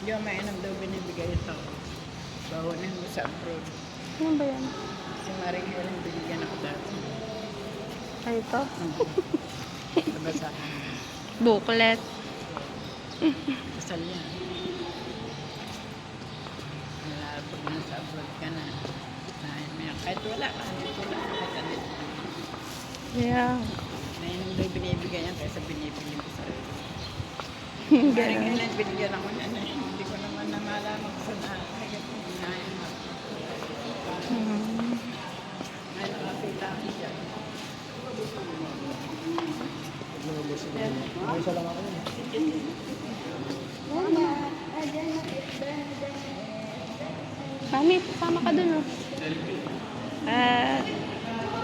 Yung mainam daw binibigay ito. Bahonin mo sa abroad. Ano ba yan? Si Maring Helen binigyan ako dati. Ay, ito? Nabasa. Booklet. Kasal yan. Wala, pag nasa abroad ka na. Kahit wala, kahit ano. Yeah. Mainam daw binibigay yan kaysa binibili ko sa rin. Maring Ganun. Helen binigyan ako niyan eh. Hindi ko naman na malaman kung saan nakakagad ko. Hinahin mo. Ay, nakakita ako siya. Isa lang ako yun. Mami, sama ka dun, oh.